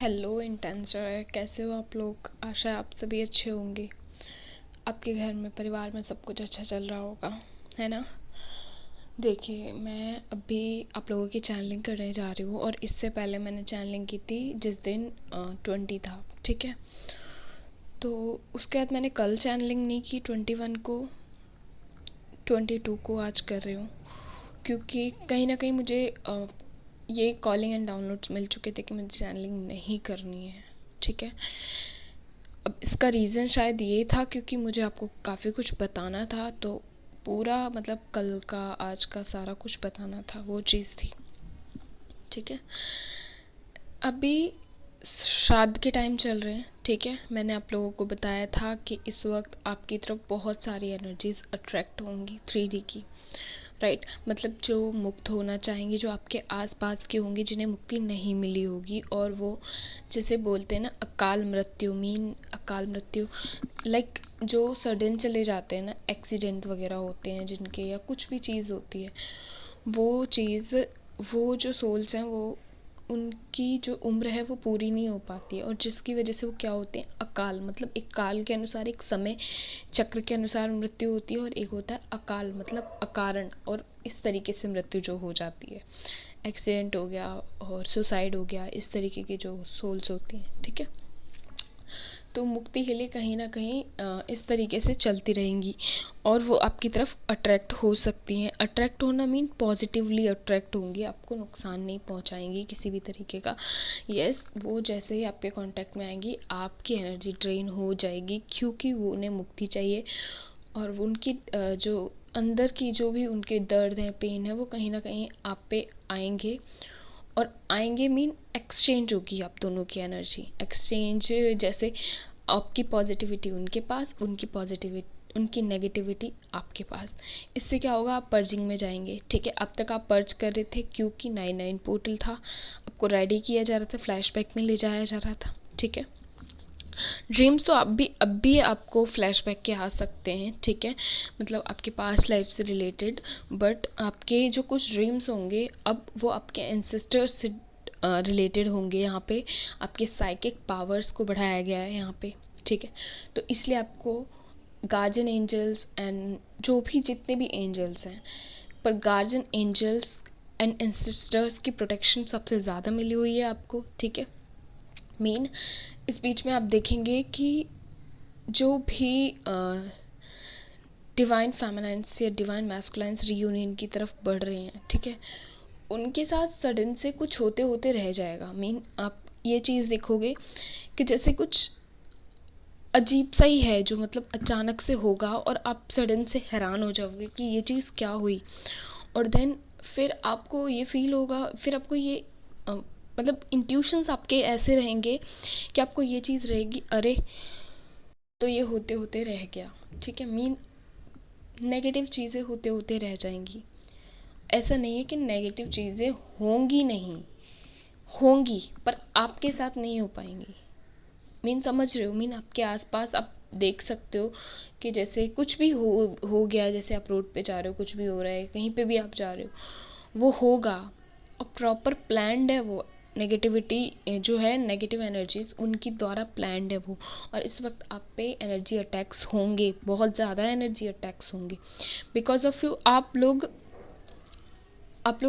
Hello इंटेंसर, कैसे हो आप लोग। आशा है आप सभी अच्छे होंगे। आपके घर में परिवार में सब कुछ अच्छा चल रहा होगा, है ना। देखिए, मैं अभी आप लोगों की चैनलिंग करने जा रही हूँ और इससे पहले मैंने चैनलिंग की थी जिस दिन 20 था, ठीक है। तो उसके बाद मैंने कल चैनलिंग नहीं की 21 को, 22 को आज कर रही हूँ, क्योंकि कहीं ना कहीं मुझे ये कॉलिंग एंड डाउनलोड्स मिल चुके थे कि मुझे चैनलिंग नहीं करनी है, ठीक है। अब इसका रीज़न शायद ये था क्योंकि मुझे आपको काफ़ी कुछ बताना था, तो पूरा मतलब कल का आज का सारा कुछ बताना था, वो चीज़ थी, ठीक है। अभी श्राद्ध के टाइम चल रहे हैं, ठीक है। मैंने आप लोगों को बताया था कि इस वक्त आपकी तरफ बहुत सारी एनर्जीज अट्रैक्ट होंगी 3D की, राइट। मतलब जो मुक्त होना चाहेंगे, जो आपके आसपास के होंगे, जिन्हें मुक्ति नहीं मिली होगी, और वो जैसे बोलते हैं ना अकाल मृत्यु, अकाल मृत्यु लाइक जो सडन चले जाते हैं ना, एक्सीडेंट वगैरह होते हैं जिनके, या कुछ भी चीज़ होती है, वो चीज़, वो जो सोल्स हैं वो उनकी जो उम्र है वो पूरी नहीं हो पाती है, और जिसकी वजह से वो क्या होते हैं अकाल, मतलब एक काल के अनुसार, एक समय चक्र के अनुसार मृत्यु होती है, और एक होता है अकाल मतलब अकारण, और इस तरीके से मृत्यु जो हो जाती है, एक्सीडेंट हो गया और सुसाइड हो गया, इस तरीके की जो सोल्स होती हैं, ठीक है। तो मुक्ति के लिए कहीं ना कहीं इस तरीके से चलती रहेंगी, और वो आपकी तरफ अट्रैक्ट हो सकती हैं। अट्रैक्ट होना मीन पॉजिटिवली अट्रैक्ट होंगी, आपको नुकसान नहीं पहुंचाएंगी किसी भी तरीके का। यस, वो जैसे ही आपके कांटेक्ट में आएंगी आपकी एनर्जी ड्रेन हो जाएगी, क्योंकि वो उन्हें मुक्ति चाहिए, और वो उनकी जो अंदर की जो भी उनके दर्द है, पेन है, वो कहीं ना कहीं आप पे आएंगे। और आएंगे मीन एक्सचेंज होगी आप दोनों की एनर्जी, एक्सचेंज जैसे आपकी पॉजिटिविटी उनके पास, उनकी पॉजिटिविटी, उनकी नेगेटिविटी आपके पास। इससे क्या होगा, आप पर्जिंग में जाएंगे, ठीक है। अब तक आप पर्ज कर रहे थे क्योंकि 99 पोर्टल था, आपको रेडी किया जा रहा था, फ्लैशबैक में ले जाया जा रहा था, ठीक है। ड्रीम्स तो अब भी आपको फ्लैशबैक के आ सकते हैं, ठीक है, मतलब आपके पास्ट लाइफ से रिलेटेड। बट आपके जो कुछ ड्रीम्स होंगे अब वो आपके एंसेस्टर्स से रिलेटेड होंगे। यहाँ पे आपके साइकिक पावर्स को बढ़ाया गया है यहाँ पे, ठीक है। तो इसलिए आपको गार्जियन एंजल्स एंड जो भी जितने भी एंजल्स हैं, पर गार्जियन एंजल्स एंड एंसेस्टर्स की प्रोटेक्शन सबसे ज़्यादा मिली हुई है आपको, ठीक है। मेन इस बीच में आप देखेंगे कि जो भी डिवाइन फेमिनाइंस या डिवाइन मैस्कुलाइंस रियूनियन की तरफ बढ़ रहे हैं, ठीक है, उनके साथ सडन से कुछ होते होते रह जाएगा। मीन आप ये चीज़ देखोगे कि जैसे कुछ अजीब सा ही है जो मतलब अचानक से होगा, और आप सडन से हैरान हो जाओगे कि ये चीज़ क्या हुई। और देन फिर आपको ये फील होगा, फिर आपको ये मतलब इंट्यूशंस आपके ऐसे रहेंगे कि आपको ये चीज़ रहेगी, अरे तो ये होते होते रह गया, ठीक है। मीन नेगेटिव चीज़ें होते होते रह जाएंगी। ऐसा नहीं है कि नेगेटिव चीज़ें होंगी नहीं, होंगी पर आपके साथ नहीं हो पाएंगी। मीन समझ रहे हो, मीन आपके आसपास आप देख सकते हो कि जैसे कुछ भी हो गया, जैसे आप रोड पे जा रहे हो, कुछ भी हो रहा है, कहीं पे भी आप जा रहे हो, वो होगा और प्रॉपर प्लान्ड है। वो नेगेटिविटी जो है, नेगेटिव एनर्जीज उनकी द्वारा प्लान्ड है वो। और इस वक्त आप पे एनर्जी अटैक्स होंगे, बहुत ज़्यादा एनर्जी अटैक्स होंगे बिकॉज ऑफ यू। आप लोग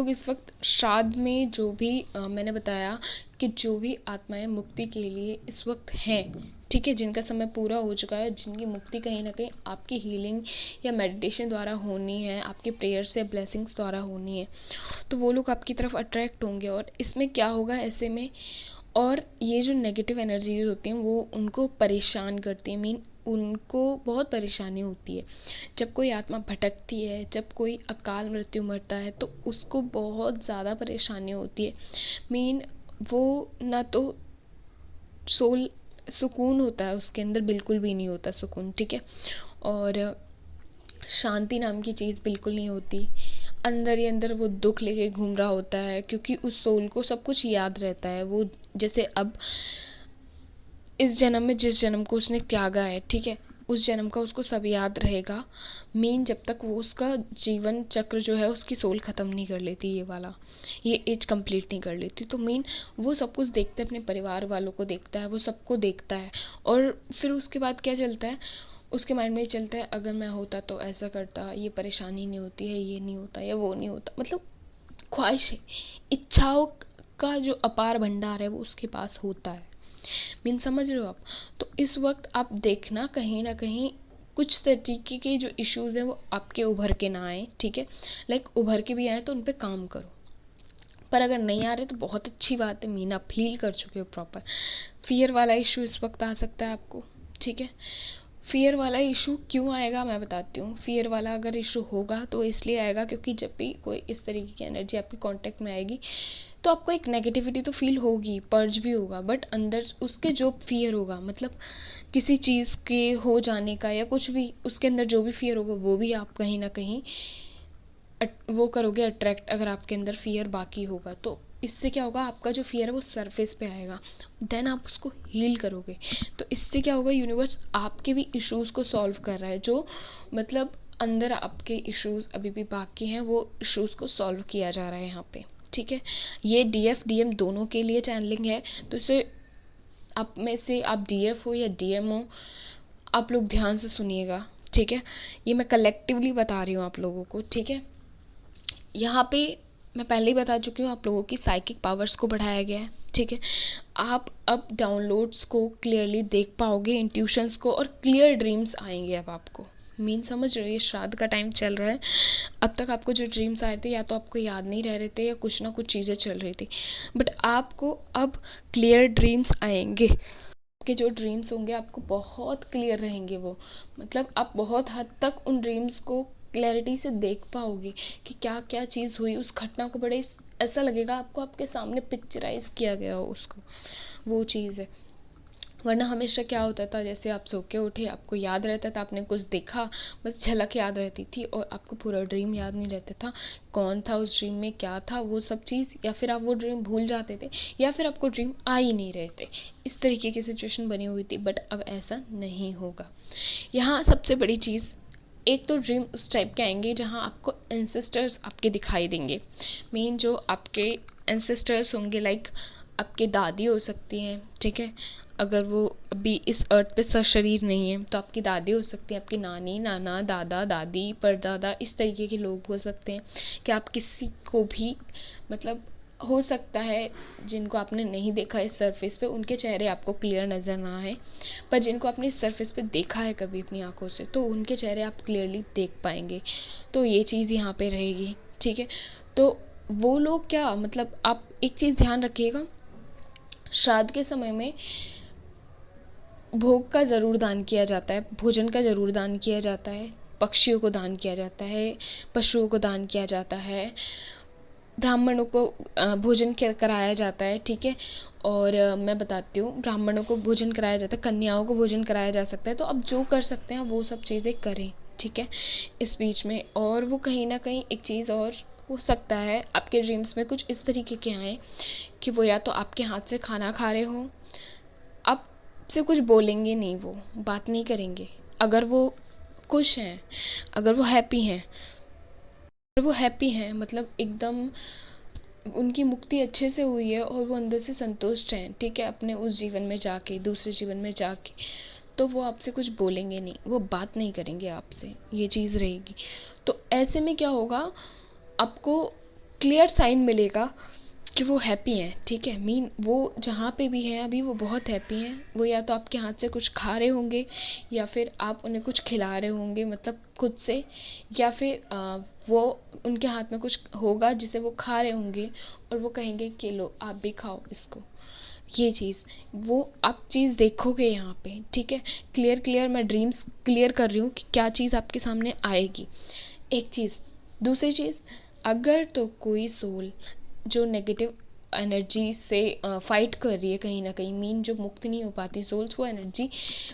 इस वक्त श्राद्ध में जो भी मैंने बताया कि जो भी आत्माएं मुक्ति के लिए इस वक्त हैं, ठीक है, जिनका समय पूरा हो चुका है, जिनकी मुक्ति कहीं ना कहीं आपकी हीलिंग या मेडिटेशन द्वारा होनी है, आपके प्रेयर्स या ब्लेसिंग्स द्वारा होनी है, तो वो लोग आपकी तरफ अट्रैक्ट होंगे। और इसमें क्या होगा ऐसे में, और ये जो नेगेटिव एनर्जीज होती हैं वो उनको परेशान करती हैं। मीन उनको बहुत परेशानी होती है जब कोई आत्मा भटकती है, जब कोई अकाल मृत्यु मरता है, तो उसको बहुत ज़्यादा परेशानी होती है। मीन वो ना तो सोल सुकून होता है उसके अंदर, बिल्कुल भी नहीं होता सुकून, ठीक है। और शांति नाम की चीज़ बिल्कुल नहीं होती। अंदर ही अंदर वो दुख लेके घूम रहा होता है, क्योंकि उस सोल को सब कुछ याद रहता है। वो जैसे अब इस जन्म में जिस जन्म को उसने त्यागा है, ठीक है, उस जन्म का उसको सब याद रहेगा, मीन जब तक वो उसका जीवन चक्र जो है उसकी सोल ख़त्म नहीं कर लेती, ये वाला ये एज कंप्लीट नहीं कर लेती। तो मीन वो सब कुछ देखता है, अपने परिवार वालों को देखता है, वो सबको देखता है, और फिर उसके बाद क्या चलता है, उसके माइंड में ये चलता है अगर मैं होता तो ऐसा करता, ये परेशानी नहीं होती है, ये नहीं होता या वो नहीं होता। मतलब ख्वाहिशें, इच्छाओं का जो अपार भंडार है वो उसके पास होता है। मीन समझ रहे हो आप? तो इस वक्त आप देखना कहीं ना कहीं कुछ तरीके के जो इश्यूज हैं वो आपके उभर के ना आए, ठीक है। लाइक उभर के भी आए तो उन पे काम करो, पर अगर नहीं आ रहे तो बहुत अच्छी बात है, मीन आप फील कर चुके हो प्रॉपर। फियर वाला इशू इस वक्त आ सकता है आपको, ठीक है। फियर वाला इशू क्यों आएगा मैं बताती हूँ। फियर वाला अगर इशू होगा तो इसलिए आएगा क्योंकि जब भी कोई इस तरीके की एनर्जी आपके कांटेक्ट में आएगी तो आपको एक नेगेटिविटी तो फील होगी, पर्ज भी होगा, बट अंदर उसके जो फियर होगा, मतलब किसी चीज़ के हो जाने का या कुछ भी, उसके अंदर जो भी फियर होगा वो भी आप कहीं ना कहीं वो करोगे अट्रैक्ट, अगर आपके अंदर फियर बाकी होगा तो। इससे क्या होगा, आपका जो फियर है वो सरफेस पे आएगा, देन आप उसको हील करोगे। तो इससे क्या होगा, यूनिवर्स आपके भी इश्यूज़ को सॉल्व कर रहा है, जो मतलब अंदर आपके इश्यूज़ अभी भी बाकी हैं वो इश्यूज़ को सॉल्व किया जा रहा है यहाँ पे, ठीक है। ये डीएफ डीएम दोनों के लिए चैनलिंग है, तो इसे आप में से आप डीएफ हो या डीएम हो, आप लोग ध्यान से सुनिएगा, ठीक है। ये मैं कलेक्टिवली बता रही हूँ आप लोगों को, ठीक है। यहाँ पे मैं पहले ही बता चुकी हूँ आप लोगों की साइकिक पावर्स को बढ़ाया गया है, ठीक है। आप अब डाउनलोड्स को क्लियरली देख पाओगे, इंट्यूशंस को, और क्लियर ड्रीम्स आएंगे अब आपको। मीन समझ रहे हो, ये श्राद्ध का टाइम चल रहा है, अब तक आपको जो ड्रीम्स आए थे या तो आपको याद नहीं रह रहे थे या कुछ ना कुछ चीज़ें चल रही थी, बट आपको अब क्लियर ड्रीम्स आएंगे। आपके जो ड्रीम्स होंगे आपको बहुत क्लियर रहेंगे वो, मतलब आप बहुत हद तक उन ड्रीम्स को क्लैरिटी से देख पाओगे कि क्या क्या चीज़ हुई, उस घटना को बड़े ऐसा लगेगा आपको आपके सामने पिक्चराइज किया गया हो उसको, वो चीज़ है। वरना हमेशा क्या होता था, जैसे आप सो के उठे, आपको याद रहता था आपने कुछ देखा, बस झलक याद रहती थी और आपको पूरा ड्रीम याद नहीं रहता था, कौन था उस ड्रीम में, क्या था वो सब चीज़, या फिर आप वो ड्रीम भूल जाते थे, या फिर आपको ड्रीम आ ही नहीं रहे थे। इस तरीके की सिचुएशन बनी हुई थी, बट अब ऐसा नहीं होगा। यहाँ सबसे बड़ी चीज़, एक तो ड्रीम उस टाइप के आएंगे जहाँ आपको एंसेस्टर्स आपके दिखाई देंगे। मेन जो आपके एंसेस्टर्स होंगे, लाइक आपके दादी हो सकती हैं, ठीक है। अगर वो अभी इस अर्थ पे सशरीर नहीं है तो आपकी दादी हो सकती है, आपकी नानी, नाना, दादा, दादी, परदादा, इस तरीके के लोग हो सकते हैं। कि आप किसी को भी, मतलब हो सकता है जिनको आपने नहीं देखा इस सरफेस पे, उनके चेहरे आपको क्लियर नज़र ना आए, पर जिनको आपने इस सरफेस पे देखा है कभी अपनी आंखों से, तो उनके चेहरे आप क्लियरली देख पाएंगे। तो ये चीज़ यहाँ पे रहेगी, ठीक है। तो वो लोग क्या, मतलब आप एक चीज़ ध्यान रखिएगा, श्राद्ध के समय में भोग का ज़रूर दान किया जाता है, भोजन का ज़रूर दान किया जाता है, पक्षियों को दान किया जाता है, पशुओं को दान किया जाता है, ब्राह्मणों को भोजन कराया जाता है, ठीक है। और मैं बताती हूँ, ब्राह्मणों को भोजन कराया जाता है, कन्याओं को भोजन कराया जा सकता है। तो अब जो कर सकते हैं वो सब चीज़ें करें, ठीक है, इस बीच में। और वो कहीं ना कहीं एक चीज़ और हो सकता है, आपके ड्रीम्स में कुछ इस तरीके के आए कि वो या तो आपके हाथ से खाना खा रहे हों, आपसे कुछ बोलेंगे नहीं, वो बात नहीं करेंगे, अगर वो खुश हैं, अगर वो हैप्पी हैं, अगर वो हैप्पी हैं, मतलब एकदम उनकी मुक्ति अच्छे से हुई है और वो अंदर से संतुष्ट हैं, ठीक है, अपने उस जीवन में जाके, दूसरे जीवन में जाके, तो वो आपसे कुछ बोलेंगे नहीं, वो बात नहीं करेंगे आपसे, ये चीज़ रहेगी। तो ऐसे में क्या होगा, आपको क्लियर साइन मिलेगा कि वो हैप्पी हैं, ठीक है। मीन वो जहाँ पे भी हैं अभी वो बहुत हैप्पी हैं। वो या तो आपके हाथ से कुछ खा रहे होंगे या फिर आप उन्हें कुछ खिला रहे होंगे, मतलब खुद से, या फिर वो उनके हाथ में कुछ होगा जिसे वो खा रहे होंगे और वो कहेंगे कि लो आप भी खाओ इसको। ये चीज़, वो आप चीज़ देखोगे यहाँ पे, ठीक है। क्लियर क्लियर मैं ड्रीम्स क्लियर कर रही हूँ कि क्या चीज़ आपके सामने आएगी, एक चीज़। दूसरी चीज़, अगर तो कोई सोल जो नेगेटिव एनर्जी से फाइट कर रही है कहीं ना कहीं, मीन जो मुक्त नहीं हो पाती सोल्स, वो एनर्जी,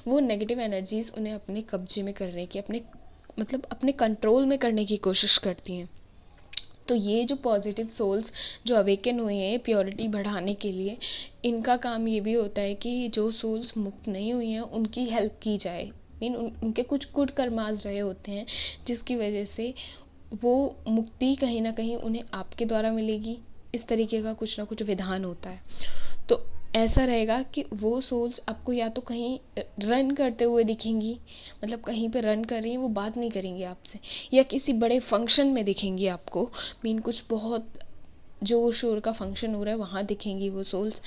वो नेगेटिव एनर्जीज उन्हें अपने कब्जे में करने की, अपने मतलब अपने कंट्रोल में करने की कोशिश करती हैं। तो ये जो पॉजिटिव सोल्स जो अवेकन हुए हैं प्योरिटी बढ़ाने के लिए, इनका काम ये भी होता है कि जो सोल्स मुक्त नहीं हुई हैं उनकी हेल्प की जाए, उनके कुछ गुड कर्मास रहे होते हैं, जिसकी वजह से वो मुक्ति कहीं ना कहीं उन्हें आपके द्वारा मिलेगी। इस तरीके का कुछ ना कुछ विधान होता है। तो ऐसा रहेगा कि वो सोल्स आपको या तो कहीं रन करते हुए दिखेंगी, मतलब कहीं पे रन कर रही हैं, वो बात नहीं करेंगी आपसे, या किसी बड़े फंक्शन में दिखेंगी आपको, कुछ बहुत जोर शोर का फंक्शन हो रहा है वहाँ दिखेंगी वो सोल्स।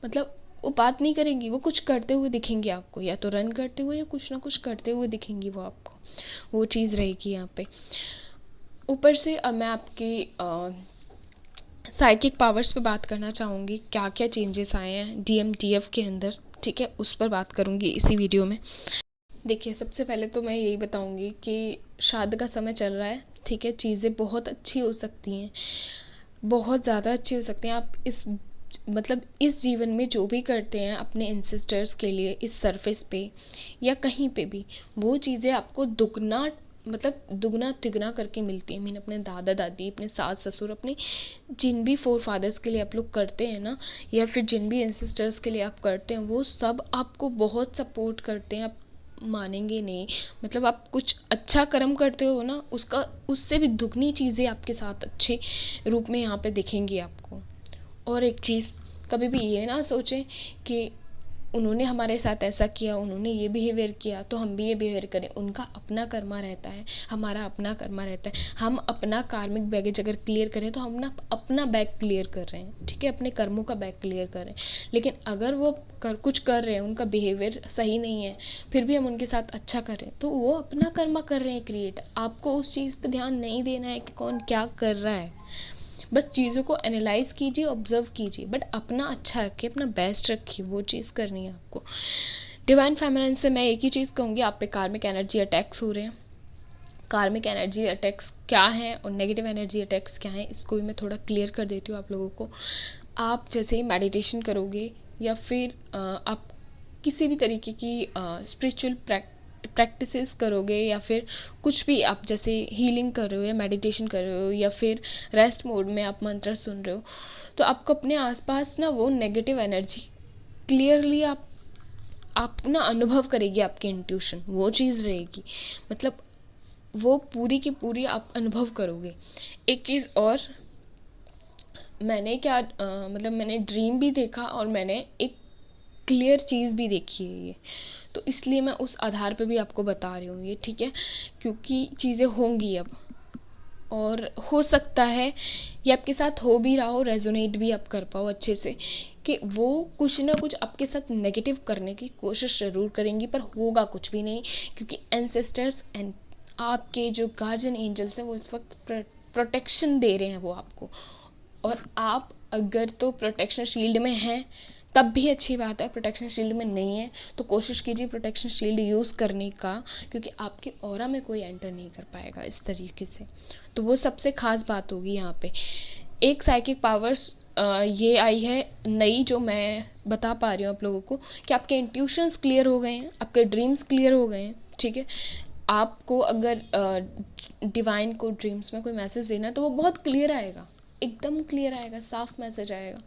मतलब वो बात नहीं करेंगी, वो कुछ करते हुए दिखेंगी आपको, या तो रन करते हुए या कुछ ना कुछ करते हुए दिखेंगी वो आपको। वो चीज़ रहेगी यहाँ पे। ऊपर से अब मैं आपकी साइकिक पावर्स पे बात करना चाहूँगी, क्या क्या चेंजेस आए हैं DMTF के अंदर, ठीक है, उस पर बात करूँगी इसी वीडियो में। देखिए, सबसे पहले तो मैं यही बताऊँगी कि श्राद्ध का समय चल रहा है, ठीक है, चीज़ें बहुत अच्छी हो सकती हैं, बहुत ज़्यादा अच्छी हो सकती हैं। आप इस जीवन में जो भी करते हैं अपने एंसेस्टर्स के लिए, इस सरफेस पे या कहीं पे भी, वो चीज़ें आपको दुगना तिगना करके मिलती हैं। अपने दादा दादी, अपने सास ससुर, अपने जिन भी फोर फादर्स के लिए आप लोग करते हैं ना, या फिर जिन भी एंसेस्टर्स के लिए आप करते हैं, वो सब आपको बहुत सपोर्ट करते हैं। आप मानेंगे नहीं, आप कुछ अच्छा कर्म करते हो ना, उससे भी दुगनी चीज़ें आपके साथ अच्छे रूप में यहाँ पे दिखेंगी आपको। और एक चीज़, कभी भी ये ना सोचें कि उन्होंने हमारे साथ ऐसा किया, उन्होंने ये बिहेवियर किया तो हम भी ये बिहेवियर करें। उनका अपना कर्मा रहता है, हमारा अपना कर्मा रहता है। हम अपना कार्मिक बैगेज अगर क्लियर करें तो हम ना अपना बैग क्लियर कर रहे हैं, ठीक है, अपने कर्मों का बैग क्लियर कर रहे हैं। लेकिन अगर वो कुछ कर रहे हैं, उनका बिहेवियर सही नहीं है, फिर भी हम उनके साथ अच्छा कर रहे हैं, तो वो अपना कर्मा कर रहे हैं क्रिएट। आपको उस चीज़ पर ध्यान नहीं देना है कि कौन क्या कर रहा है, बस चीज़ों को एनालाइज कीजिए, ऑब्जर्व कीजिए, बट अपना अच्छा रखिए, अपना बेस्ट रखिए, वो चीज़ करनी है आपको। डिवाइन फेमिनिन से मैं एक ही चीज़ कहूँगी, आप पे कार्मिक एनर्जी अटैक्स हो रहे हैं। कार्मिक एनर्जी अटैक्स क्या हैं और नेगेटिव एनर्जी अटैक्स क्या हैं, इसको भी मैं थोड़ा क्लियर कर देती हूँ आप लोगों को। आप जैसे ही मेडिटेशन करोगे या फिर आप किसी भी तरीके की स्पिरिचुअल प्रैक्टिसेस करोगे, या फिर कुछ भी आप जैसे हीलिंग कर रहे हो या मेडिटेशन कर रहे हो या फिर रेस्ट मोड में आप मंत्र सुन रहे हो, तो आपको अपने आसपास ना वो नेगेटिव एनर्जी क्लियरली आप ना अनुभव करेगी, आपकी इंट्यूशन वो चीज़ रहेगी, वो पूरी की पूरी आप अनुभव करोगे। एक चीज़ और, मैंने ड्रीम भी देखा और मैंने एक क्लियर चीज़ भी देखी है ये, तो इसलिए मैं उस आधार पे भी आपको बता रही हूँ ये, ठीक है, क्योंकि चीज़ें होंगी अब, और हो सकता है ये आपके साथ हो भी रहा हो, रेजोनेट भी आप कर पाओ अच्छे से, कि वो कुछ ना कुछ आपके साथ नेगेटिव करने की कोशिश ज़रूर करेंगी, पर होगा कुछ भी नहीं, क्योंकि एंसेस्टर्स एंड आपके जो गार्जियन एंजल्स हैं वो इस वक्त प्रोटेक्शन दे रहे हैं वो आपको। और आप अगर तो प्रोटेक्शन शील्ड में हैं तब भी अच्छी बात है, प्रोटेक्शन शील्ड में नहीं है तो कोशिश कीजिए प्रोटेक्शन शील्ड यूज़ करने का, क्योंकि आपके ऑरा में कोई एंटर नहीं कर पाएगा इस तरीके से। तो वो सबसे ख़ास बात होगी यहाँ पे। एक साइकिक पावर्स ये आई है नई, जो मैं बता पा रही हूँ आप लोगों को, कि आपके इंट्यूशंस क्लियर हो गए हैं, आपके ड्रीम्स क्लियर हो गए हैं, ठीक है। आपको अगर डिवाइन को ड्रीम्स में कोई मैसेज देना है तो वो बहुत क्लियर आएगा, एकदम क्लियर आएगा, साफ मैसेज आएगा।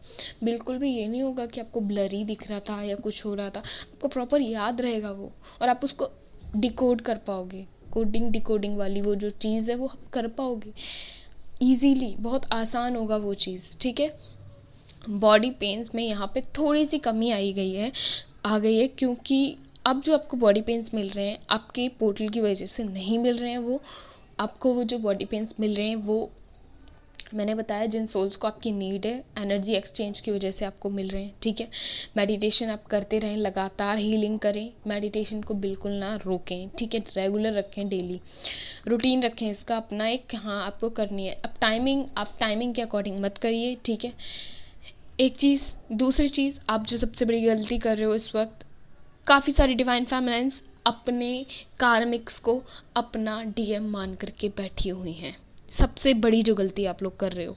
बिल्कुल भी ये नहीं होगा कि आपको ब्लरी दिख रहा था या कुछ हो रहा था, आपको प्रॉपर याद रहेगा वो, और आप उसको डिकोड कर पाओगे। कोडिंग डिकोडिंग वाली वो जो चीज़ है वो आप कर पाओगे ईजीली, बहुत आसान होगा वो चीज़, ठीक है। बॉडी पेन्स में यहाँ पे थोड़ी सी कमी आ गई है, क्योंकि अब जो आपको बॉडी पेन्स मिल रहे हैं आपके पोर्टल की वजह से नहीं मिल रहे हैं। वो आपको वो जो बॉडी पेन्स मिल रहे हैं वो मैंने बताया जिन सोल्स को आपकी नीड है, एनर्जी एक्सचेंज की वजह से आपको मिल रहे हैं, ठीक है। मेडिटेशन आप करते रहें, लगातार हीलिंग करें, मेडिटेशन को बिल्कुल ना रोकें, ठीक है, रेगुलर रखें, डेली रूटीन रखें इसका अपना एक, हाँ आपको करनी है। अब आप टाइमिंग के अकॉर्डिंग मत करिए, ठीक है। एक चीज़, दूसरी चीज़, आप जो सबसे बड़ी गलती कर रहे हो इस वक्त, काफ़ी सारी डिवाइन फेमिनिन्स अपने कार्मिक्स को अपना DM मान करके बैठी हुई हैं। सबसे बड़ी जो गलती आप लोग कर रहे हो,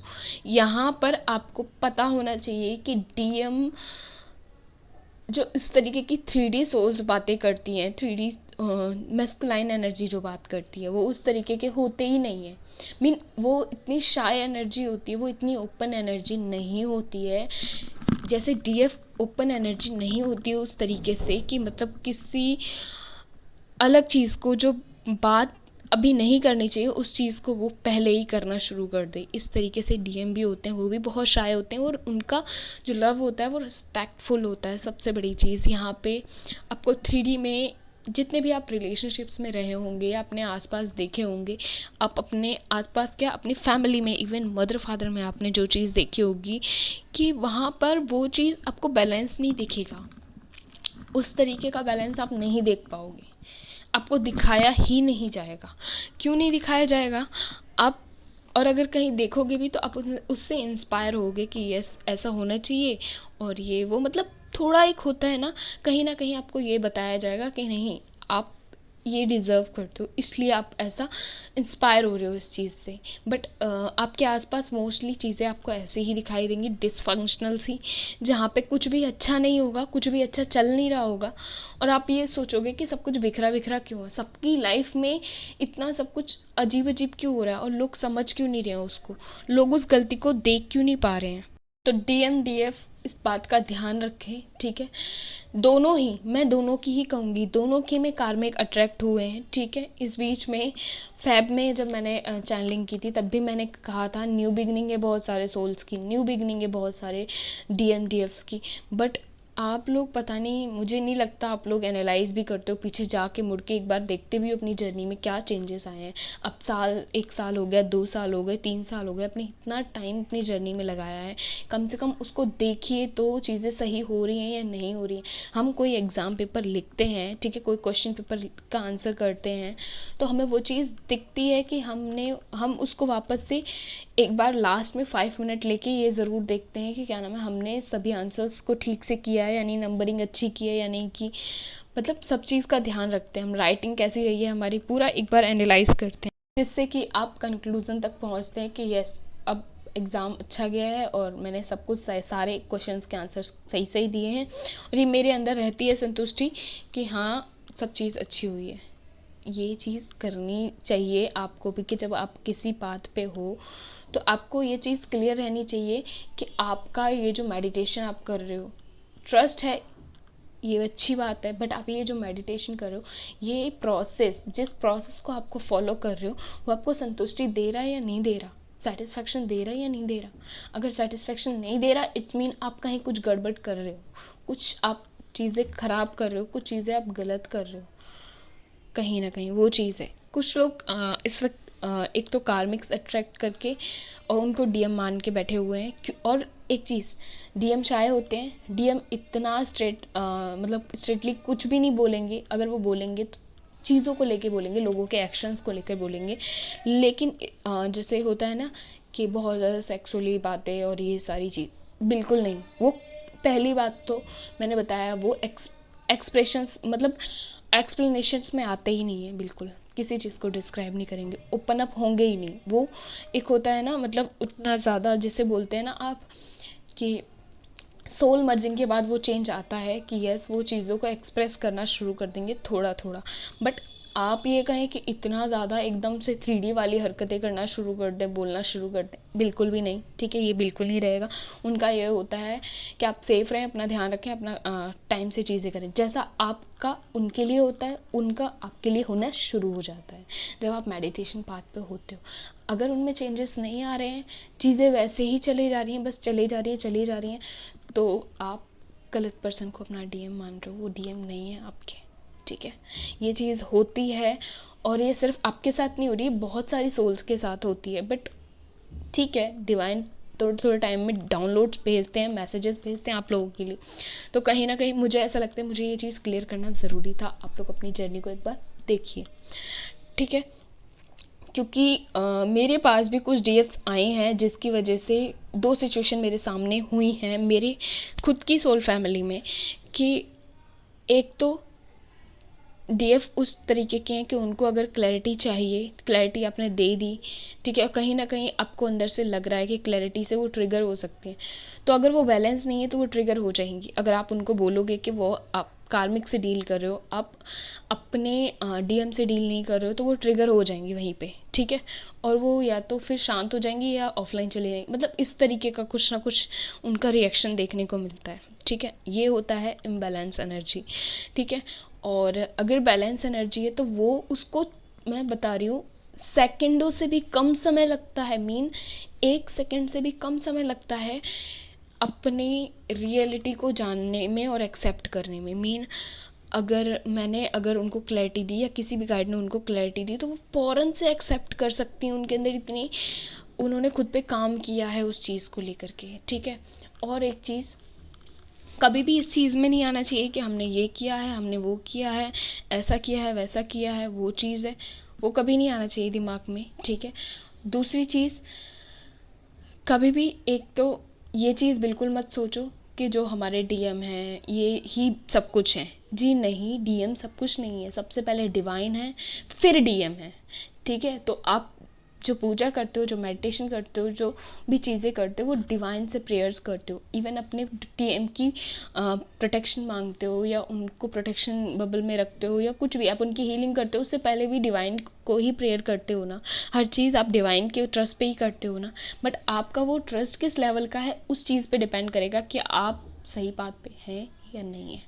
यहाँ पर आपको पता होना चाहिए कि DM जो इस तरीके की 3D सोल्स बातें करती हैं, 3D मैस्कुलाइन एनर्जी जो बात करती है, वो उस तरीके के होते ही नहीं है। वो इतनी शाय एनर्जी होती है, वो इतनी ओपन एनर्जी नहीं होती है, जैसे DF ओपन एनर्जी नहीं होती है उस तरीके से कि किसी अलग चीज़ को, जो बात अभी नहीं करनी चाहिए उस चीज़ को वो पहले ही करना शुरू कर दे। इस तरीके से डीएम भी होते हैं, वो भी बहुत शाय होते हैं, और उनका जो लव होता है वो रिस्पेक्टफुल होता है। सबसे बड़ी चीज़ यहाँ पे आपको 3D में जितने भी आप रिलेशनशिप्स में रहे होंगे या अपने आसपास देखे होंगे, आप अपने आसपास क्या, अपनी फैमिली में, इवन मदर फादर में आपने जो चीज़ देखी होगी कि वहाँ पर वो चीज़ आपको बैलेंस नहीं दिखेगा, उस तरीके का बैलेंस आप नहीं देख पाओगे, आपको दिखाया ही नहीं जाएगा। क्यों नहीं दिखाया जाएगा? आप, और अगर कहीं देखोगे भी तो आप उससे इंस्पायर होगे कि यस ऐसा होना चाहिए, और ये वो, मतलब थोड़ा एक होता है ना, कहीं ना कहीं आपको ये बताया जाएगा कि नहीं, आप ये डिज़र्व करते हो, इसलिए आप ऐसा इंस्पायर हो रहे हो इस चीज़ से। बट आपके आसपास मोस्टली चीज़ें आपको ऐसे ही दिखाई देंगी, डिसफंक्शनल सी, जहाँ पे कुछ भी अच्छा नहीं होगा, कुछ भी अच्छा चल नहीं रहा होगा, और आप ये सोचोगे कि सब कुछ बिखरा बिखरा क्यों है, सबकी लाइफ में इतना सब कुछ अजीब अजीब क्यों हो रहा है, और लोग समझ क्यों नहीं रहे हैं उसको, लोग उस गलती को देख क्यों नहीं पा रहे हैं। तो डीएम डीएफ इस बात का ध्यान रखें, ठीक है। दोनों ही, मैं दोनों की ही कहूँगी, दोनों के में कार्मिक अट्रैक्ट हुए हैं, ठीक है। इस बीच में फैब में जब मैंने चैनलिंग की थी तब भी मैंने कहा था न्यू बिगनिंग है बहुत सारे सोल्स की, न्यू बिगनिंग है बहुत सारे डीएम डीएफ्स की। बट आप लोग पता नहीं, मुझे नहीं लगता आप लोग एनालाइज भी करते हो, पीछे जाके मुड़ के एक बार देखते भी हो अपनी जर्नी में क्या चेंजेस आए हैं। अब साल, 1 साल हो गया, 2 साल हो गए, 3 साल हो गए, अपने इतना टाइम अपनी जर्नी में लगाया है, कम से कम उसको देखिए तो चीज़ें सही हो रही हैं या नहीं हो रही हैं। हम कोई एग्ज़ाम पेपर लिखते हैं, ठीक है, कोई क्वेश्चन पेपर का आंसर करते हैं, तो हमें वो चीज़ दिखती है कि हम उसको वापस से एक बार लास्ट में 5 मिनट लेके ये ज़रूर देखते हैं कि क्या नाम है, हमने सभी आंसर्स को ठीक से किया है, यानी नंबरिंग अच्छी की है या नहीं की, मतलब सब चीज़ का ध्यान रखते हैं हम। राइटिंग कैसी रही है हमारी, पूरा एक बार एनालाइज करते हैं, जिससे कि आप कंक्लूज़न तक पहुंचते हैं कि यस, अब एग्ज़ाम अच्छा गया है और मैंने सब कुछ सारे क्वेश्चंस के आंसर्स सही सही दिए हैं, और ये मेरे अंदर रहती है संतुष्टि कि हाँ, सब चीज़ अच्छी हुई है। ये चीज़ करनी चाहिए आपको भी कि जब आप किसी बात पे हो तो आपको ये चीज़ क्लियर रहनी चाहिए कि आपका ये जो मेडिटेशन आप कर रहे हो, ट्रस्ट है, ये अच्छी बात है, बट आप ये जो मेडिटेशन कर रहे हो, ये प्रोसेस, जिस प्रोसेस को आपको फॉलो कर रहे हो, वो आपको संतुष्टि दे रहा है या नहीं दे रहा, सेटिस्फेक्शन दे रहा है या नहीं दे रहा। अगर सेटिस्फेक्शन नहीं दे रहा, इट्स मीन आप कहीं कुछ गड़बड़ कर रहे हो, कुछ आप चीज़ें खराब कर रहे हो, कुछ चीज़ें आप गलत कर रहे हो, कहीं ना कहीं वो चीज़ है। कुछ लोग इस वक्त एक तो कार्मिक्स अट्रैक्ट करके और उनको डीएम मान के बैठे हुए हैं, और एक चीज़, डीएम शाय होते हैं, डीएम इतना स्ट्रेट, मतलब स्ट्रेटली कुछ भी नहीं बोलेंगे, अगर वो बोलेंगे तो चीज़ों को लेके बोलेंगे, लोगों के एक्शंस को लेकर बोलेंगे। लेकिन जैसे होता है ना कि बहुत ज़्यादा सेक्सुअली बातें और ये सारी चीज़, बिल्कुल नहीं। वो पहली बात तो मैंने बताया, वो एक्सप्रेशंस, मतलब एक्सप्लेनेशंस में आते ही नहीं है, बिल्कुल किसी चीज़ को डिस्क्राइब नहीं करेंगे, ओपन अप होंगे ही नहीं। वो एक होता है ना, मतलब उतना ज़्यादा, जिसे बोलते हैं ना आप कि सोल मर्जिंग के बाद वो चेंज आता है कि यस, वो चीज़ों को एक्सप्रेस करना शुरू कर देंगे थोड़ा थोड़ा। बट आप ये कहें कि इतना ज़्यादा एकदम से 3D वाली हरकतें करना शुरू कर दें, बोलना शुरू कर दें, बिल्कुल भी नहीं, ठीक है, ये बिल्कुल नहीं रहेगा। उनका ये होता है कि आप सेफ रहें, अपना ध्यान रखें, अपना टाइम से चीज़ें करें, जैसा आपका उनके लिए होता है, उनका आपके लिए होना शुरू हो जाता है जब आप मेडिटेशन पाथ पे होते हो। अगर उनमें चेंजेस नहीं आ रहे हैं, चीज़ें वैसे ही चली जा रही हैं, बस चली जा रही हैं, तो आप गलत पर्सन को अपना डीएम मान रहे हो, वो डीएम नहीं है आपके, ठीक है। ये चीज़ होती है, और ये सिर्फ आपके साथ नहीं हो रही है, बहुत सारी सोल्स के साथ होती है। बट ठीक है, डिवाइन थोड़े थोड़े टाइम में डाउनलोड्स भेजते हैं, मैसेजेस भेजते हैं आप लोगों के लिए, तो कहीं ना कहीं मुझे ऐसा लगता है, मुझे ये चीज़ क्लियर करना ज़रूरी था। आप लोग अपनी जर्नी को एक बार देखिए, ठीक है, क्योंकि मेरे पास भी कुछ डीएफ्स आए हैं, जिसकी वजह से 2 सिचुएशन मेरे सामने हुई हैं मेरे खुद की सोल फैमिली में, कि एक तो डीएफ उस तरीके के हैं कि उनको अगर क्लैरिटी चाहिए, क्लैरिटी आपने दे दी, ठीक है, और कहीं ना कहीं आपको अंदर से लग रहा है कि क्लैरिटी से वो ट्रिगर हो सकते हैं, तो अगर वो बैलेंस नहीं है तो वो ट्रिगर हो जाएंगी। अगर आप उनको बोलोगे कि वो आप कार्मिक से डील कर रहे हो, आप अपने डीएम से डील नहीं कर रहे हो, तो वो ट्रिगर हो जाएंगी वहीं पे, ठीक है। और वो या तो फिर शांत हो जाएंगी या ऑफलाइन चले जाएंगी, मतलब इस तरीके का कुछ ना कुछ उनका रिएक्शन देखने को मिलता है, ठीक है। ये होता है इम्बैलेंस एनर्जी, ठीक है। और अगर बैलेंस एनर्जी है तो वो उसको, मैं बता रही हूँ, सेकंडों से भी कम समय लगता है, 1 सेकंड से भी कम समय लगता है अपनी रियलिटी को जानने में और एक्सेप्ट करने में। अगर उनको क्लैरिटी दी या किसी भी गाइड ने उनको क्लैरिटी दी, तो वो फ़ौरन से एक्सेप्ट कर सकती हैं, उनके अंदर इतनी उन्होंने खुद पे काम किया है उस चीज़ को लेकर के, ठीक है। और एक चीज़, कभी भी इस चीज़ में नहीं आना चाहिए कि हमने ये किया है, हमने वो किया है, ऐसा किया है, वैसा किया है, वो चीज़ है, वो कभी नहीं आना चाहिए दिमाग में, ठीक है। दूसरी चीज़, कभी भी एक तो ये चीज़ बिल्कुल मत सोचो कि जो हमारे डीएम हैं ये ही सब कुछ है। जी नहीं, डीएम सब कुछ नहीं है, सबसे पहले डिवाइन है, फिर डीएम है, ठीक है। तो आप जो पूजा करते हो, जो मेडिटेशन करते हो, जो भी चीज़ें करते हो, वो डिवाइन से प्रेयर्स करते हो, इवन अपने डीएम की प्रोटेक्शन मांगते हो या उनको प्रोटेक्शन बबल में रखते हो या कुछ भी आप उनकी हीलिंग करते हो, उससे पहले भी डिवाइन को ही प्रेयर करते हो ना। हर चीज़ आप डिवाइन के ट्रस्ट पे ही करते हो ना। बट आपका वो ट्रस्ट किस लेवल का है, उस चीज़ पे डिपेंड करेगा कि आप सही बात पे हैं या नहीं है,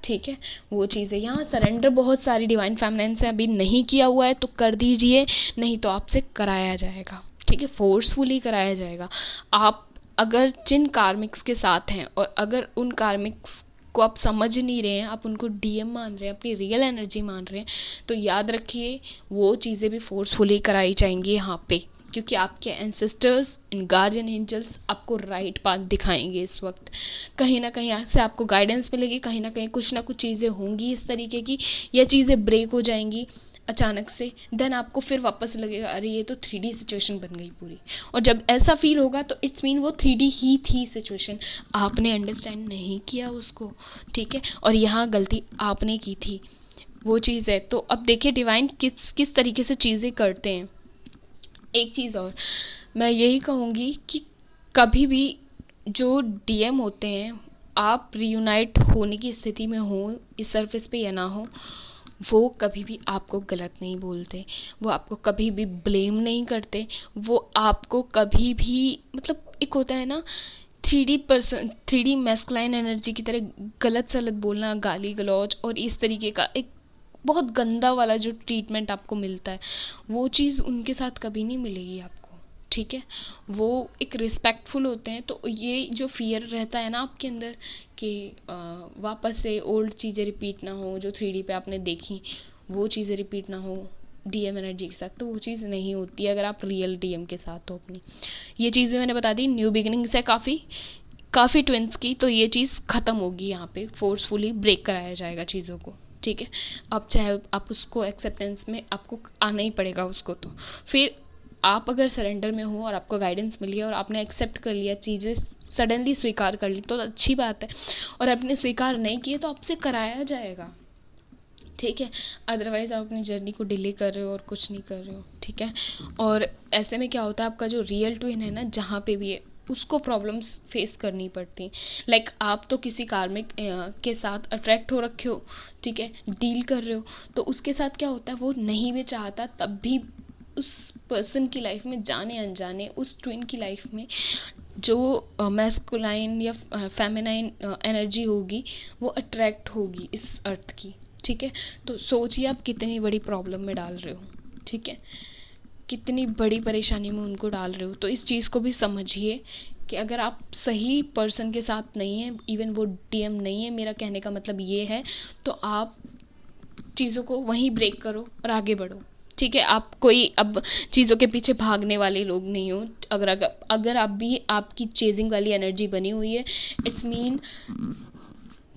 ठीक है। वो चीज़ है, यहाँ सरेंडर बहुत सारी डिवाइन फेमिनिन से अभी नहीं किया हुआ है तो कर दीजिए, नहीं तो आपसे कराया जाएगा, ठीक है, फोर्सफुली कराया जाएगा। आप अगर जिन कार्मिक्स के साथ हैं और अगर उन कार्मिक्स को आप समझ नहीं रहे हैं, आप उनको डीएम मान रहे हैं, अपनी रियल एनर्जी मान रहे हैं, तो याद रखिए वो चीज़ें भी फोर्सफुली कराई जाएंगी यहाँ पे, क्योंकि आपके एंसेस्टर्स एंड गार्जियन एंजल्स आपको राइट पाथ दिखाएंगे इस वक्त। कहीं ना कहीं से आपको गाइडेंस मिलेगी, कहीं ना कुछ चीज़ें होंगी इस तरीके की, या चीज़ें ब्रेक हो जाएंगी अचानक से, देन आपको फिर वापस लगेगा अरे ये तो 3D सिचुएशन बन गई पूरी। और जब ऐसा फील होगा तो इट्स मीन वो 3D ही थी सिचुएशन, आपने अंडरस्टैंड नहीं किया उसको, ठीक है। और यहाँ गलती आपने की थी, वो चीज़ है। तो अब देखिए डिवाइन किस किस तरीके से चीज़ें करते हैं। एक चीज़ और मैं यही कहूँगी कि कभी भी जो डीएम होते हैं, आप रियूनाइट होने की स्थिति में हो इस सरफेस पे या ना हो, वो कभी भी आपको गलत नहीं बोलते, वो आपको कभी भी ब्लेम नहीं करते, वो आपको कभी भी, मतलब एक होता है ना 3D मैस्कुलाइन एनर्जी की तरह गलत सलत बोलना, गाली गलौज और इस तरीके का एक बहुत गंदा वाला जो ट्रीटमेंट आपको मिलता है, वो चीज़ उनके साथ कभी नहीं मिलेगी आपको, ठीक है। वो एक रिस्पेक्टफुल होते हैं। तो ये जो फियर रहता है ना आपके अंदर कि वापस से ओल्ड चीज़ें रिपीट ना हो, जो 3D पे आपने देखी वो चीज़ें रिपीट ना हो डीएम एनर्जी के साथ, तो वो चीज़ नहीं होती है अगर आप रियल डीएम के साथ हो अपनी। ये चीज़ भी मैंने बता दी, न्यू बिगिनिंग्स है काफ़ी ट्विंस की, तो ये चीज़ ख़त्म होगी यहाँ पे, फोर्सफुली ब्रेक कराया जाएगा चीज़ों को, ठीक है। अब चाहे आप उसको एक्सेप्टेंस में आपको आना ही पड़ेगा उसको, तो फिर आप अगर सरेंडर में हो और आपको गाइडेंस मिली है और आपने एक्सेप्ट कर लिया, चीज़ें सडनली स्वीकार कर ली तो अच्छी बात है, और आपने स्वीकार नहीं किए तो आपसे कराया जाएगा, ठीक है। अदरवाइज़ आप अपनी जर्नी को डिले कर रहे हो और कुछ नहीं कर रहे हो, ठीक है। और ऐसे में क्या होता है, आपका जो रियल ट्विन है ना, जहाँ पे भी है उसको प्रॉब्लम्स फेस करनी पड़ती। लाइक आप तो किसी कार्मिक के साथ अट्रैक्ट हो रखे हो, ठीक है, डील कर रहे हो, तो उसके साथ क्या होता है, वो नहीं भी चाहता तब भी उस पर्सन की लाइफ में जाने अनजाने, उस ट्विन की लाइफ में जो मैस्कुलाइन या फेमिनाइन एनर्जी होगी वो अट्रैक्ट होगी इस अर्थ की, ठीक है। तो सोचिए आप कितनी बड़ी प्रॉब्लम में डाल रहे हो, ठीक है, कितनी बड़ी परेशानी में उनको डाल रहे हो। तो इस चीज़ को भी समझिए कि अगर आप सही पर्सन के साथ नहीं हैं, इवन वो डीएम नहीं है, मेरा कहने का मतलब ये है, तो आप चीज़ों को वहीं ब्रेक करो और आगे बढ़ो, ठीक है। आप कोई अब चीज़ों के पीछे भागने वाले लोग नहीं हो। अगर आप भी आपकी चेजिंग वाली एनर्जी बनी हुई है, इट्स मीन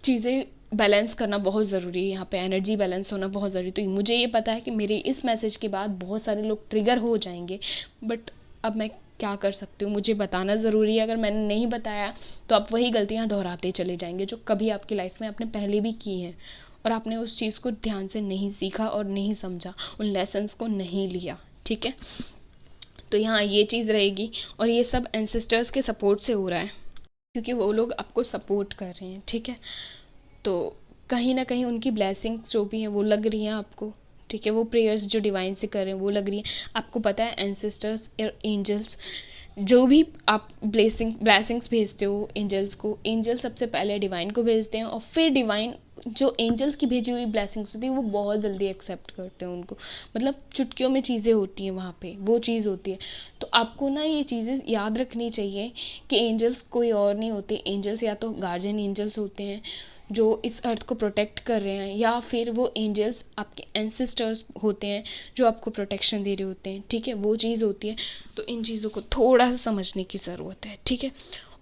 चीज़ें बैलेंस करना बहुत ज़रूरी है, यहाँ पे एनर्जी बैलेंस होना बहुत ज़रूरी। तो मुझे ये पता है कि मेरे इस मैसेज के बाद बहुत सारे लोग ट्रिगर हो जाएंगे, बट अब मैं क्या कर सकती हूँ, मुझे बताना ज़रूरी है। अगर मैंने नहीं बताया तो आप वही गलतियाँ दोहराते चले जाएंगे जो कभी आपकी लाइफ में आपने पहले भी की हैं, और आपने उस चीज़ को ध्यान से नहीं सीखा और नहीं समझा, उन लेसन्स को नहीं लिया, ठीक है। तो यहाँ ये चीज़ रहेगी, और ये सब एंसेस्टर्स के सपोर्ट से हो रहा है, क्योंकि वो लोग आपको सपोर्ट कर रहे हैं, ठीक है। तो कहीं ना कहीं उनकी ब्लेसिंग्स जो भी हैं वो लग रही हैं आपको, ठीक है। वो प्रेयर्स जो डिवाइन से कर रहे हैं वो लग रही हैं आपको। पता है एंसेस्टर्स और एंजल्स, जो भी आप ब्लेसिंग्स भेजते हो एंजल्स को, एंजल सबसे पहले डिवाइन को भेजते हैं और फिर डिवाइन जो एंजल्स की भेजी हुई ब्लेसिंग्स होती है वो बहुत जल्दी एक्सेप्ट करते हैं उनको। मतलब चुटकियों में चीज़ें होती हैं वहाँ पे, वो चीज़ होती है। तो आपको ना ये चीज़ें याद रखनी चाहिए कि एंजल्स कोई और नहीं होते। एंजल्स या तो गार्जियन एंजल्स होते हैं जो इस अर्थ को प्रोटेक्ट कर रहे हैं, या फिर वो एंजल्स आपके एंसेस्टर्स होते हैं जो आपको प्रोटेक्शन दे रहे होते हैं, ठीक है। वो चीज़ होती है। तो इन चीज़ों को थोड़ा सा समझने की ज़रूरत है, ठीक है।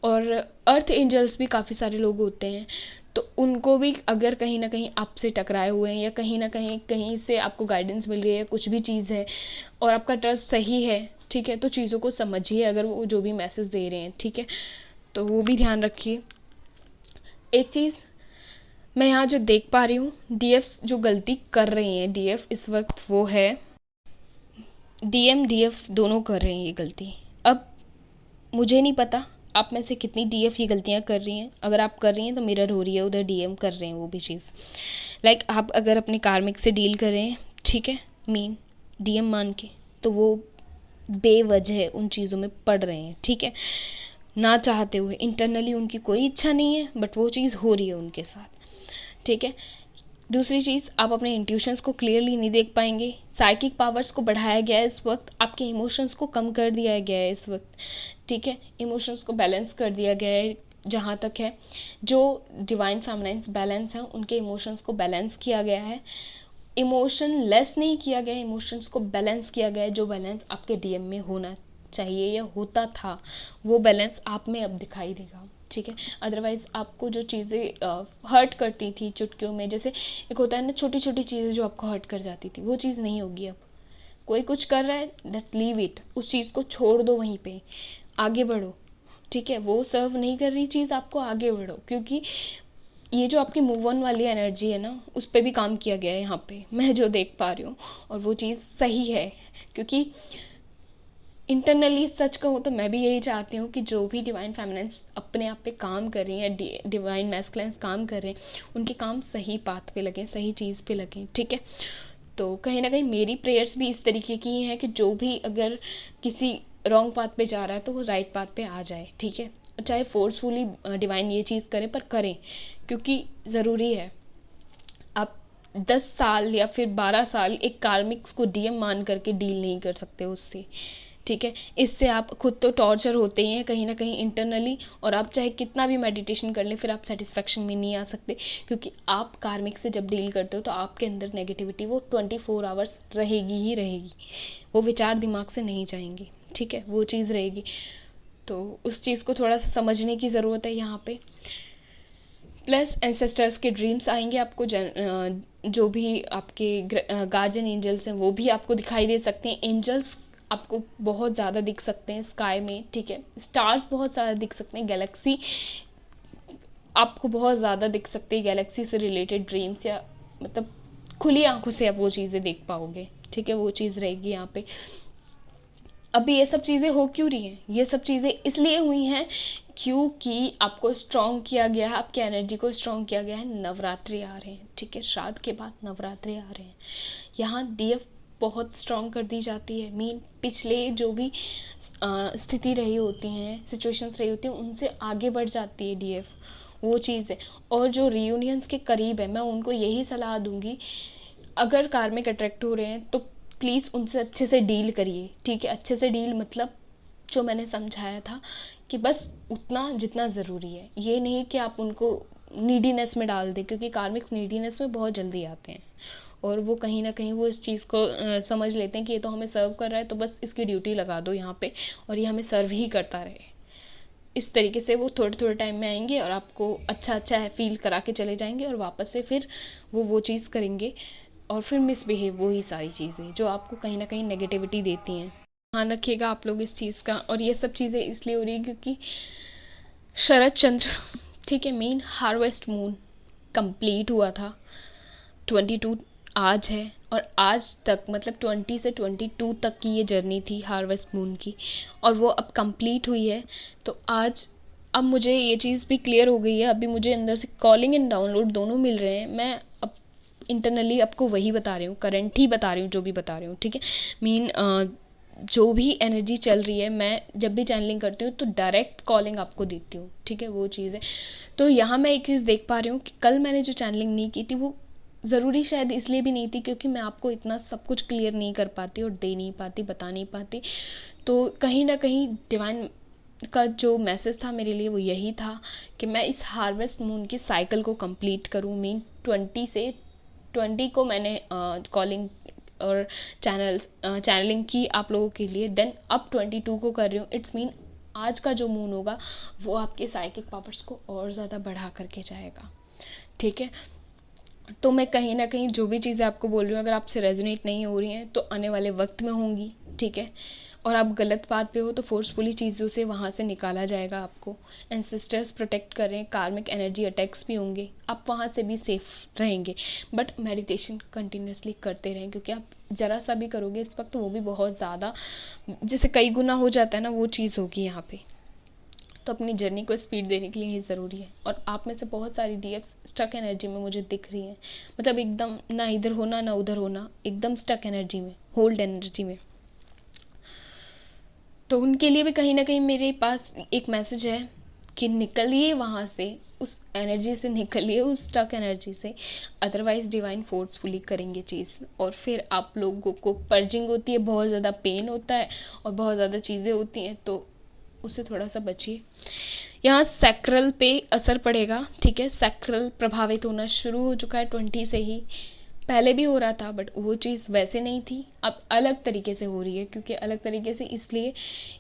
और अर्थ एंजल्स भी काफ़ी सारे लोग होते हैं, तो उनको भी अगर कहीं ना कहीं आपसे टकराए हुए हैं या कहीं ना कहीं से आपको गाइडेंस मिल रही है, कुछ भी चीज़ है और आपका ट्रस्ट सही है, ठीक है, तो चीज़ों को समझिए अगर वो जो भी मैसेज दे रहे हैं, ठीक है। तो वो भी ध्यान रखिए। एक चीज़ मैं यहाँ जो देख पा रही हूँ, डीएफ जो गलती कर रही हैं डीएफ इस वक्त, वो है डीएम डीएफ दोनों कर रहे हैं ये गलती। अब मुझे नहीं पता आप में से कितनी डीएफ ये गलतियाँ कर रही हैं। अगर आप कर रही हैं तो मिरर हो रही है, उधर डीएम कर रहे हैं वो भी चीज़। लाइक आप अगर अपने कार्मिक से डील कर रहे हैं, ठीक है, मीन डीएम मान के, तो वो बेवजह उन चीज़ों में पड़ रहे हैं, ठीक है, ना चाहते हुए। इंटरनली उनकी कोई इच्छा नहीं है बट वो चीज़ हो रही है उनके साथ, ठीक है। दूसरी चीज़, आप अपने इंट्यूशंस को क्लियरली नहीं देख पाएंगे। साइकिक पावर्स को बढ़ाया गया है इस वक्त, आपके इमोशंस को कम कर दिया गया है इस वक्त, ठीक है। इमोशंस को बैलेंस कर दिया गया है जहाँ तक है। जो डिवाइन फेमिनाइन्स बैलेंस हैं उनके इमोशंस को बैलेंस किया गया है। इमोशन लेस नहीं किया गया, इमोशंस को बैलेंस किया गया है। जो बैलेंस आपके डीएम में होना चाहिए या होता था, वो बैलेंस आप में अब दिखाई देगा, ठीक है। अदरवाइज आपको जो चीज़ें हर्ट करती थी चुटकियों में, जैसे एक होता है ना छोटी छोटी चीज़ें जो आपको हर्ट कर जाती थी, वो चीज़ नहीं होगी अब। कोई कुछ कर रहा है, लेट्स लीव इट, उस चीज़ को छोड़ दो, वहीं पे आगे बढ़ो, ठीक है। वो सर्व नहीं कर रही चीज़ आपको, आगे बढ़ो। क्योंकि ये जो आपकी मूव ऑन वाली एनर्जी है ना, उस पर भी काम किया गया है यहाँ पे, मैं जो देख पा रही हूँ, और वो चीज़ सही है। क्योंकि इंटरनली सच कहूँ तो मैं भी यही चाहती हूँ कि जो भी डिवाइन फेमिनाइन्स अपने आप पे काम कर रही हैं, डिवाइन मैस्कुलाइन्स काम कर रहे हैं, उनके काम सही पाथ पे लगें, सही चीज़ पे लगें, ठीक है। तो कहीं ना कहीं मेरी प्रेयर्स भी इस तरीके की हैं कि जो भी अगर किसी रॉन्ग पाथ पे जा रहा है तो वो राइट पाथ पे आ जाए, ठीक है। चाहे फोर्सफुली डिवाइन ये चीज़ करें, पर करें, क्योंकि ज़रूरी है। आप 10 साल या फिर 12 साल एक कार्मिक्स को डीएम मान करके डील नहीं कर सकते उससे, ठीक है। इससे आप खुद तो टॉर्चर होते ही हैं कहीं ना कहीं इंटरनली, और आप चाहे कितना भी मेडिटेशन कर लें फिर आप सेटिस्फेक्शन में नहीं आ सकते। क्योंकि आप कार्मिक से जब डील करते हो तो आपके अंदर नेगेटिविटी वो 24 आवर्स रहेगी ही रहेगी। वो विचार दिमाग से नहीं जाएंगे, ठीक है, वो चीज़ रहेगी। तो उस चीज़ को थोड़ा सा समझने की ज़रूरत है यहाँ पे। प्लस एंसेस्टर्स के ड्रीम्स आएंगे आपको, जो भी आपके गार्जियन एंजल्स हैं वो भी आपको दिखाई दे सकते हैं। एंजल्स आपको बहुत ज़्यादा दिख सकते हैं स्काई में, ठीक है। स्टार्स बहुत ज़्यादा दिख सकते हैं, गैलेक्सी आपको बहुत ज़्यादा दिख सकते हैं। गैलेक्सी से रिलेटेड ड्रीम्स, या मतलब खुली आंखों से आप वो चीज़ें देख पाओगे, ठीक है, वो चीज़ रहेगी यहाँ पे। अभी ये सब चीज़ें हो क्यों रही हैं? ये सब चीज़ें इसलिए हुई हैं क्योंकि आपको स्ट्रॉन्ग किया गया है, आपकी एनर्जी को स्ट्रॉन्ग किया गया है। नवरात्रि आ रहे हैं, ठीक है, श्राद्ध के बाद नवरात्रि आ रहे हैं। यहाँ डीएफ बहुत स्ट्रॉन्ग कर दी जाती है। मीन पिछले जो भी स्थिति रही होती हैं, सिचुएशंस रही होती हैं, उनसे आगे बढ़ जाती है डीएफ, वो चीज़ है। और जो रियूनियंस के करीब है, मैं उनको यही सलाह दूंगी, अगर कार्मिक अट्रैक्ट हो रहे हैं तो प्लीज़ उनसे अच्छे से डील करिए, ठीक है। अच्छे से डील मतलब जो मैंने समझाया था कि बस उतना जितना ज़रूरी है, ये नहीं कि आप उनको नीडीनेस में डाल दें, क्योंकि कार्मिक नीडीनेस में बहुत जल्दी आते हैं और वो कहीं ना कहीं वो इस चीज़ को समझ लेते हैं कि ये तो हमें सर्व कर रहा है, तो बस इसकी ड्यूटी लगा दो यहाँ पे और ये हमें सर्व ही करता रहे। इस तरीके से वो थोड़े थोड़े टाइम में आएंगे और आपको अच्छा अच्छा है फील करा के चले जाएंगे, और वापस से फिर वो चीज़ करेंगे और फिर मिसबिहेव, वही सारी चीज़ें जो आपको कहीं ना कहीं नेगेटिविटी देती हैं। ध्यान रखिएगा आप लोग इस चीज़ का। और ये सब चीज़ें इसलिए हो रही है क्योंकि शरद चंद्र, ठीक है, मेन हार्वेस्ट मून कंप्लीट हुआ था 22 आज है, और आज तक मतलब 20 से 22 तक की ये जर्नी थी हार्वेस्ट मून की, और वो अब कंप्लीट हुई है। तो आज अब मुझे ये चीज़ भी क्लियर हो गई है, अभी मुझे अंदर से कॉलिंग एंड डाउनलोड दोनों मिल रहे हैं। मैं अब इंटरनली आपको वही बता रही हूँ, करंट ही बता रही हूँ, जो भी बता रही हूँ, ठीक है। मीन जो भी एनर्जी चल रही है, मैं जब भी चैनलिंग करती हूँ तो डायरेक्ट कॉलिंग आपको देती हूँ, ठीक है, वो चीज़ है। तो यहाँ मैं एक चीज़ देख पा रही हूँ कि कल मैंने जो चैनलिंग नहीं की थी वो ज़रूरी शायद इसलिए भी नहीं थी क्योंकि मैं आपको इतना सब कुछ क्लियर नहीं कर पाती और दे नहीं पाती, बता नहीं पाती। तो कहीं ना कहीं डिवाइन का जो मैसेज था मेरे लिए वो यही था कि मैं इस हार्वेस्ट मून की साइकिल को कंप्लीट करूँ। मीन 20 को मैंने कॉलिंग और चैनलिंग की आप लोगों के लिए, देन अब 22 को कर रही हूँ। इट्स मीन आज का जो मून होगा वो आपके साइकिक पावर्स को और ज़्यादा बढ़ा करके जाएगा, ठीक है। तो मैं कहीं ना कहीं जो भी चीज़ें आपको बोल रही हूँ अगर आपसे रेजोनेट नहीं हो रही हैं तो आने वाले वक्त में होंगी, ठीक है। और आप गलत बात पे हो तो फोर्सफुली चीज़ों से वहाँ से निकाला जाएगा आपको। एंसेस्टर्स प्रोटेक्ट कर रहे हैं, कार्मिक एनर्जी अटैक्स भी होंगे, आप वहाँ से भी सेफ रहेंगे। बट मेडिटेशन कंटिन्यूसली करते रहें क्योंकि आप ज़रा सा भी करोगे इस वक्त तो वो भी बहुत ज़्यादा, जैसे कई गुना हो जाता है ना, वो चीज़ होगी यहाँ पे। तो अपनी जर्नी को स्पीड देने के लिए ये ज़रूरी है। और आप में से बहुत सारी डीएफ्स स्टक एनर्जी में मुझे दिख रही हैं, मतलब एकदम ना इधर होना ना उधर होना, एकदम स्टक एनर्जी में, होल्ड एनर्जी में। तो उनके लिए भी कहीं ना कहीं मेरे पास एक मैसेज है कि निकलिए वहाँ से, उस एनर्जी से निकलिए, उस स्टक एनर्जी से, अदरवाइज डिवाइन फोर्सफुली करेंगे चीज़ और फिर आप लोगों को पर्जिंग होती है, बहुत ज़्यादा पेन होता है और बहुत ज़्यादा चीज़ें होती हैं, तो उससे थोड़ा सा बचिए। यहाँ सैक्रल पे असर पड़ेगा, ठीक है। सैक्रल प्रभावित होना शुरू हो चुका है 20 से ही, पहले भी हो रहा था बट वो चीज़ वैसे नहीं थी, अब अलग तरीके से हो रही है। क्योंकि अलग तरीके से इसलिए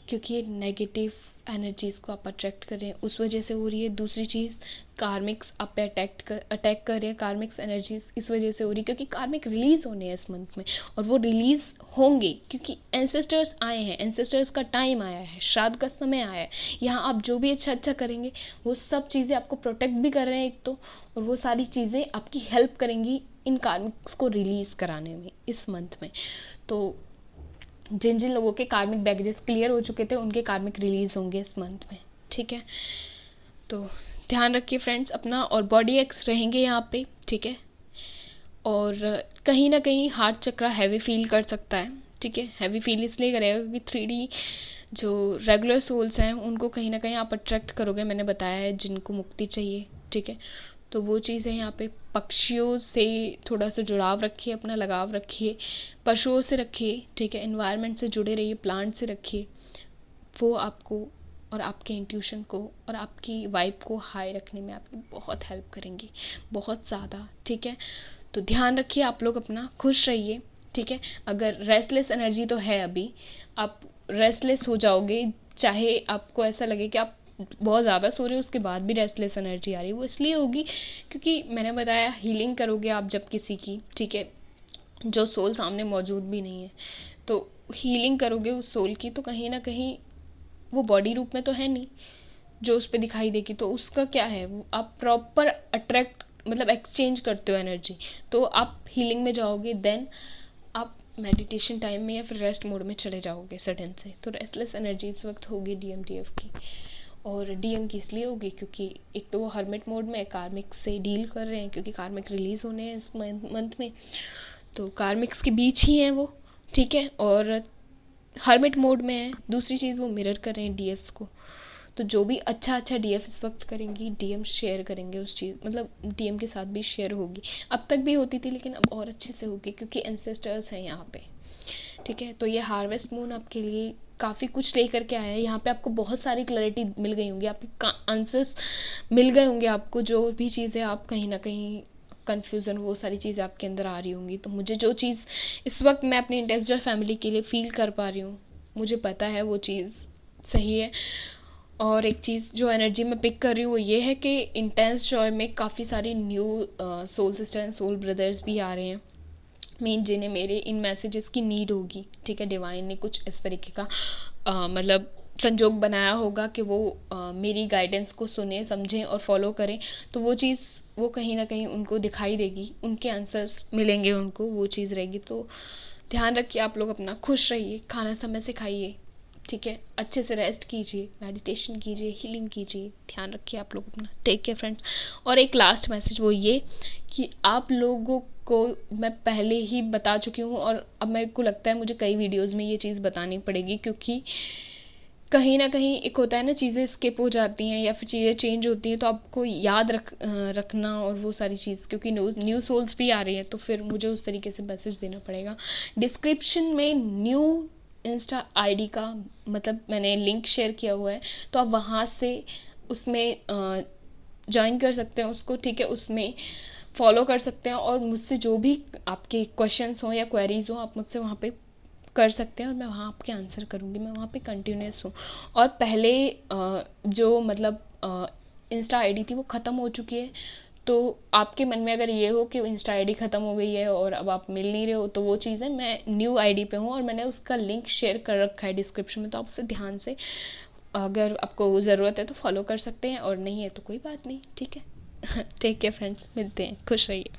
क्योंकि ये नेगेटिव एनर्जीज़ को आप अट्रैक्ट कर रहे हैं, उस वजह से हो रही है। दूसरी चीज़, कार्मिक्स आप पे अटैक कर रहे हैं, कार्मिक्स एनर्जीज इस वजह से हो रही है क्योंकि कार्मिक रिलीज़ होने हैं इस मंथ में और वो रिलीज़ होंगे क्योंकि एंसेस्टर्स आए हैं, एंसेस्टर्स का टाइम आया है, श्राद्ध का समय आया है। यहाँ आप जो भी अच्छा करेंगे वो सब चीज़ें आपको प्रोटेक्ट भी कर रहे हैं एक तो, और वो सारी चीज़ें आपकी हेल्प करेंगी इन कार्मिक्स को रिलीज़ कराने में इस मंथ में। तो जिन जिन लोगों के कार्मिक बैगेजेस क्लियर हो चुके थे उनके कार्मिक रिलीज़ होंगे इस मंथ में, ठीक है। तो ध्यान रखिए फ्रेंड्स अपना, और बॉडी एक्स रहेंगे यहाँ पे, ठीक है। और कहीं ना कहीं हार्ट चक्रा हैवी फील कर सकता है, ठीक है। हैवी फील इसलिए करेगा क्योंकि 3D जो रेगुलर सोल्स हैं उनको कहीं ना कहीं आप अट्रैक्ट करोगे, मैंने बताया है, जिनको मुक्ति चाहिए, ठीक है। तो वो चीज़ है यहाँ पे। पक्षियों से थोड़ा सा जुड़ाव रखिए, अपना लगाव रखिए, पशुओं से रखिए, ठीक है। एनवायरनमेंट से जुड़े रहिए, प्लांट से रखिए, वो आपको और आपके इंट्यूशन को और आपकी वाइब को हाई रखने में आपकी बहुत हेल्प करेंगी, बहुत ज़्यादा, ठीक है। तो ध्यान रखिए आप लोग अपना, खुश रहिए, ठीक है। अगर रेस्टलेस एनर्जी तो है अभी, आप रेस्टलेस हो जाओगे, चाहे आपको ऐसा लगे कि आप बहुत ज़्यादा सो रहे हो उसके बाद भी रेस्टलेस एनर्जी आ रही है, वो इसलिए होगी क्योंकि मैंने बताया हीलिंग करोगे आप जब किसी की, ठीक है, जो सोल सामने मौजूद भी नहीं है, तो हीलिंग करोगे उस सोल की तो कहीं ना कहीं वो बॉडी रूप में तो है नहीं जो उस पर दिखाई देगी, तो उसका क्या है, आप प्रॉपर अट्रैक्ट मतलब एक्सचेंज करते हो एनर्जी, तो आप हीलिंग में जाओगे, देन आप मेडिटेशन टाइम में या फिर रेस्ट मोड में चले जाओगे सडन से। तो रेस्टलेस एनर्जी इस वक्त होगी DMDF की, और DM की इसलिए होगी क्योंकि एक तो वो हर्मिट मोड में कार्मिक से डील कर रहे हैं क्योंकि कार्मिक रिलीज होने हैं इस मंथ में, तो कार्मिक्स के बीच ही हैं वो, ठीक है। और हर्मिट मोड में है, दूसरी चीज़ वो मिरर कर रहे हैं DFs को, तो जो भी अच्छा DF इस वक्त करेंगी DM शेयर करेंगे उस चीज़, मतलब DM के साथ भी शेयर होगी, अब तक भी होती थी लेकिन अब और अच्छे से होगी क्योंकि एंसेस्टर्स हैं यहाँ पे, ठीक है। तो ये हार्वेस्ट मून आपके लिए काफ़ी कुछ लेकर के आया है, यहाँ पे आपको बहुत सारी क्लैरिटी मिल गई होंगी, आपके आंसर्स मिल गए होंगे आपको, जो भी चीज़ें आप कहीं ना कहीं कन्फ्यूज़न, वो सारी चीज़ें आपके अंदर आ रही होंगी। तो मुझे जो चीज़ इस वक्त मैं अपनी इंटेंस जॉय फैमिली के लिए फील कर पा रही हूँ, मुझे पता है वो चीज़ सही है। और एक चीज़ जो एनर्जी में पिक कर रही हूँ वो ये है कि इंटेंस जॉय में काफ़ी सारी new soul sister and soul brothers भी आ रहे हैं, मेन जिन्हें मेरे इन मैसेजेस की नीड होगी, ठीक है। डिवाइन ने कुछ इस तरीके का मतलब संजोग बनाया होगा कि वो मेरी गाइडेंस को सुने, समझें और फॉलो करें, तो वो चीज़ वो कहीं ना कहीं उनको दिखाई देगी, उनके आंसर्स मिलेंगे उनको, वो चीज़ रहेगी। तो ध्यान रखिए आप लोग अपना, खुश रहिए, खाना समय से खाइए, ठीक है, अच्छे से रेस्ट कीजिए, मेडिटेशन कीजिए, हीलिंग कीजिए, ध्यान रखिए आप लोग अपना। Take care friends. और एक लास्ट मैसेज वो ये कि आप लोगों को मैं पहले ही बता चुकी हूँ, और अब मेरे को लगता है मुझे कई वीडियोस में ये चीज़ बतानी पड़ेगी, क्योंकि कहीं ना कहीं एक होता है ना, चीज़ें स्किप हो जाती हैं या फिर चीज़ें चेंज होती हैं, तो आपको याद रखना और वो सारी चीज़, क्योंकि न्यू सोल्स भी आ रही है, तो फिर मुझे उस तरीके से मैसेज देना पड़ेगा। डिस्क्रिप्शन में न्यू इंस्टा आईडी का मतलब मैंने लिंक शेयर किया हुआ है, तो आप वहाँ से उसमें ज्वाइन कर सकते हैं उसको, ठीक है, उसमें फॉलो कर सकते हैं, और मुझसे जो भी आपके क्वेश्चंस हों या क्वेरीज हों, आप मुझसे वहाँ पे कर सकते हैं, और मैं वहाँ आपके आंसर करूँगी। मैं वहाँ पे कंटिन्यूस हूँ। और पहले जो मतलब इंस्टा आईडी थी वो ख़त्म हो चुकी है, तो आपके मन में अगर ये हो कि इंस्टा आईडी ख़त्म हो गई है और अब आप मिल नहीं रहे हो, तो वो चीज़ है, मैं न्यू आईडी पे हूँ और मैंने उसका लिंक शेयर कर रखा है डिस्क्रिप्शन में, तो आप उसे ध्यान से अगर आपको ज़रूरत है तो फॉलो कर सकते हैं, और नहीं है तो कोई बात नहीं, ठीक है। टेक केयर फ्रेंड्स, मिलते हैं, खुश रहिए।